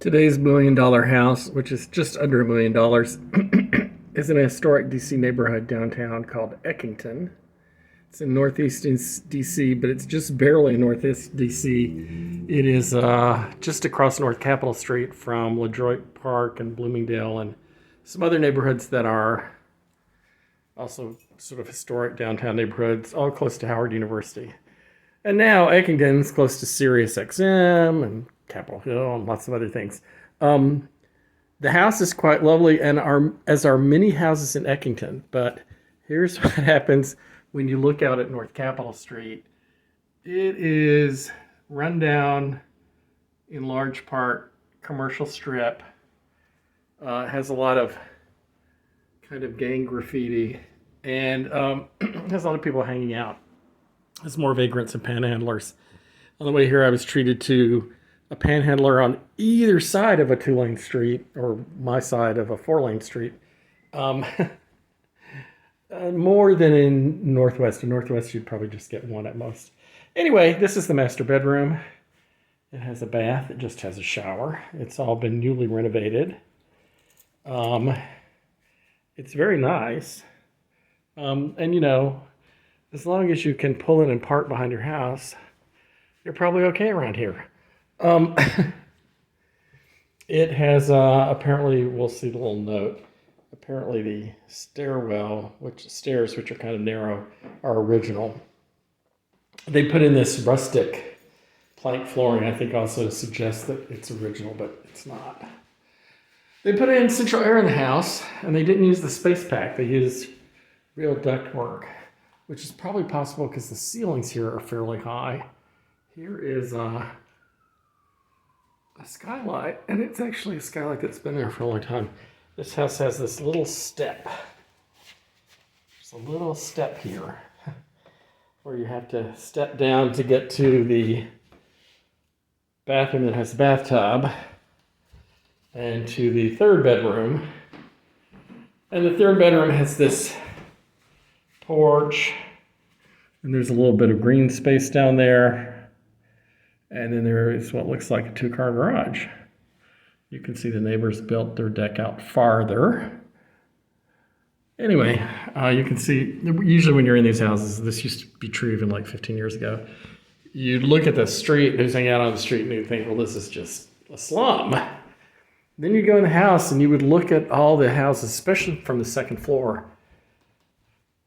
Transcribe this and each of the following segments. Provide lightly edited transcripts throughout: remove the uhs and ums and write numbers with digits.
Today's $1 million house, which is just under $1 million, is in a historic DC neighborhood downtown called Eckington. It's in northeast DC, but it's just barely in northeast DC. It is just across North Capitol Street from LaDroit Park and Bloomingdale and some other neighborhoods that are also sort of historic downtown neighborhoods, all close to Howard University. And now Eckington's close to Sirius XM and Capitol Hill and lots of other things. The house is quite lovely, and as are many houses in Eckington. But here's what happens when you look out at North Capitol Street. It is run down, in large part, commercial strip. Has a lot of kind of gang graffiti, and has a lot of people hanging out. There's more vagrants and panhandlers. On the way here, I was treated to a panhandler on either side of a 2-lane street, or my side of a 4-lane street. More than in Northwest. In Northwest, you'd probably just get one at most. Anyway, this is the master bedroom. It has a bath. It just has a shower. It's all been newly renovated. It's very nice. And you know, as long as you can pull in and park behind your house, you're probably okay around here. It has, apparently, we'll see the little note, apparently the stairs, which are kind of narrow, are original. They put in this rustic plank flooring, I think also to suggest that it's original, but it's not. They put in central air in the house, and they didn't use the space pack. They used real ductwork, which is probably possible because the ceilings here are fairly high. Here is a skylight, and it's actually a skylight that's been there for a long time. This house has this little step. There's a little step here where you have to step down to get to the bathroom that has a bathtub and to the third bedroom. And the third bedroom has this porch, and there's a little bit of green space down there. And then there is what looks like a 2-car garage. You can see the neighbors built their deck out farther. Anyway, you can see, usually when you're in these houses, this used to be true even like 15 years ago, you'd look at the street, who's hanging out on the street, and you'd think, well, this is just a slum. Then you go in the house, and you would look at all the houses, especially from the second floor,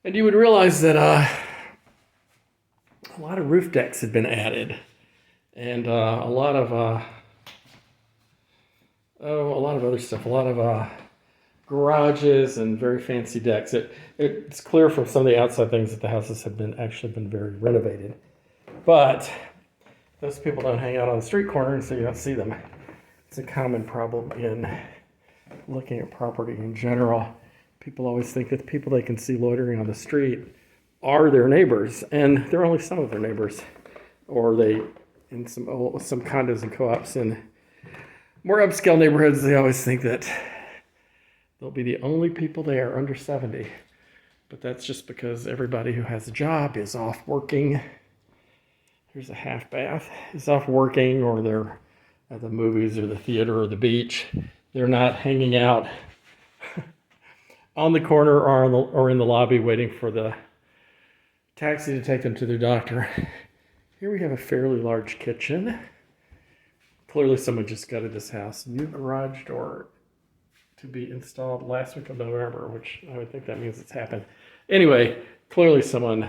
and you would realize that a lot of roof decks had been added. And a lot of other stuff, a lot of garages and very fancy decks. It's clear from some of the outside things that the houses have actually been very renovated. But those people don't hang out on the street corner, and so you don't see them. It's a common problem in looking at property in general. People always think that the people they can see loitering on the street are their neighbors, and they're only some of their neighbors, or they. In some condos and co-ops in more upscale neighborhoods, they always think that they'll be the only people there under 70. But that's just because everybody who has a job is off working. Here's a half bath. Is off working, or they're at the movies or the theater or the beach. They're not hanging out on the corner or in the lobby waiting for the taxi to take them to their doctor. Here we have a fairly large kitchen. Clearly someone just gutted this house. New garage door to be installed last week of November, which I would think that means it's happened. Anyway, clearly someone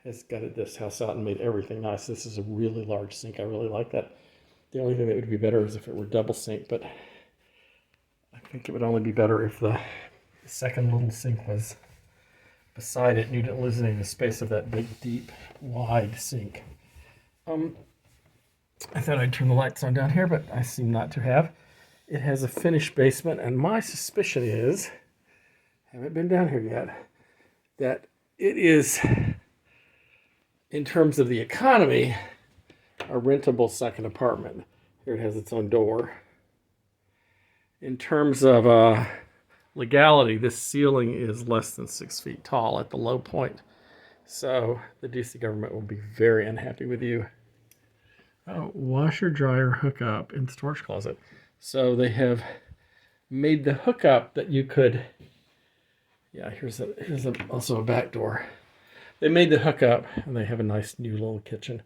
has gutted this house out and made everything nice. This is a really large sink. I really like that. The only thing that would be better is if it were double sink, but I think it would only be better if the second little sink was beside it and you didn't lose any of the space of that big, deep, wide sink. I thought I'd turn the lights on down here, but I seem not to have. It has a finished basement, and my suspicion is, haven't been down here yet, that it is, in terms of the economy, a rentable second apartment. Here it has its own door. In terms of legality, this ceiling is less than 6 feet tall at the low point. So the DC government will be very unhappy with you. Oh, washer dryer hookup in storage closet. So they have made the hookup that you could. Yeah, here's also a back door. They made the hookup, and they have a nice new little kitchen.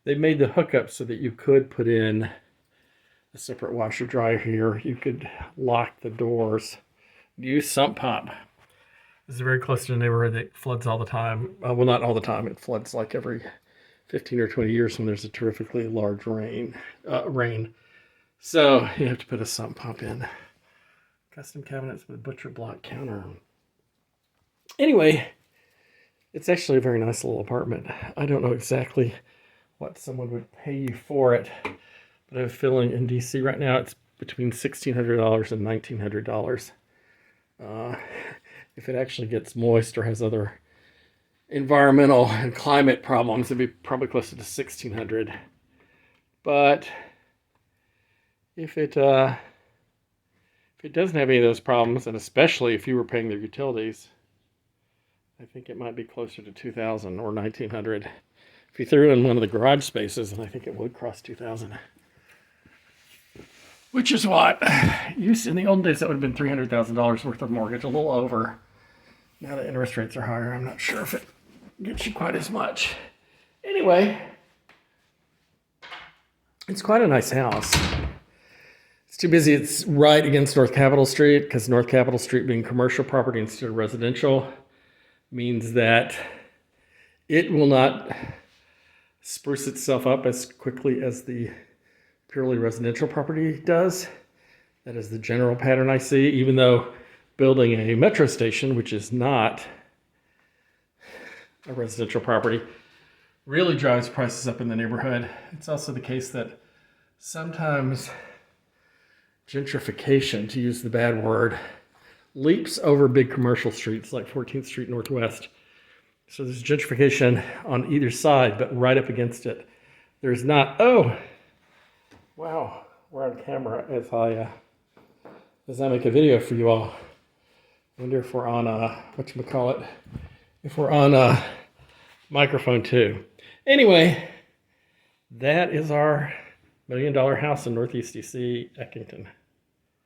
They made the hookup so that you could put in a separate washer dryer here. You could lock the doors. Use sump pump. This is very close to a neighborhood that floods all the time. Well, not all the time. It floods like every 15 or 20 years when there's a terrifically large rain. So you have to put a sump pump in. Custom cabinets with butcher block counter. Anyway, it's actually a very nice little apartment. I don't know exactly what someone would pay you for it, but I have a feeling in DC right now it's between $1,600 and $1,900. If it actually gets moist or has other environmental and climate problems, it'd be probably closer to $1,600. But if it doesn't have any of those problems, and especially if you were paying their utilities, I think it might be closer to $2,000 or $1,900. If you threw in one of the garage spaces, then I think it would cost $2,000. Which is what in the olden days that would have been $300,000 worth of mortgage, a little over. Now that interest rates are higher, I'm not sure if it gets you quite as much. Anyway, it's quite a nice house. It's too busy. It's right against North Capitol Street, because North Capitol Street being commercial property instead of residential means that it will not spruce itself up as quickly as the purely residential property does. That is the general pattern I see, even though building a metro station, which is not a residential property, really drives prices up in the neighborhood. It's also the case that sometimes gentrification, to use the bad word, leaps over big commercial streets like 14th Street Northwest. So there's gentrification on either side, but right up against it, there's not. Oh, wow, we're on camera as I make a video for you all. I wonder if we're on whatchamacallit, if we're on microphone too. Anyway, that is our $1 million house in Northeast DC, Eckington.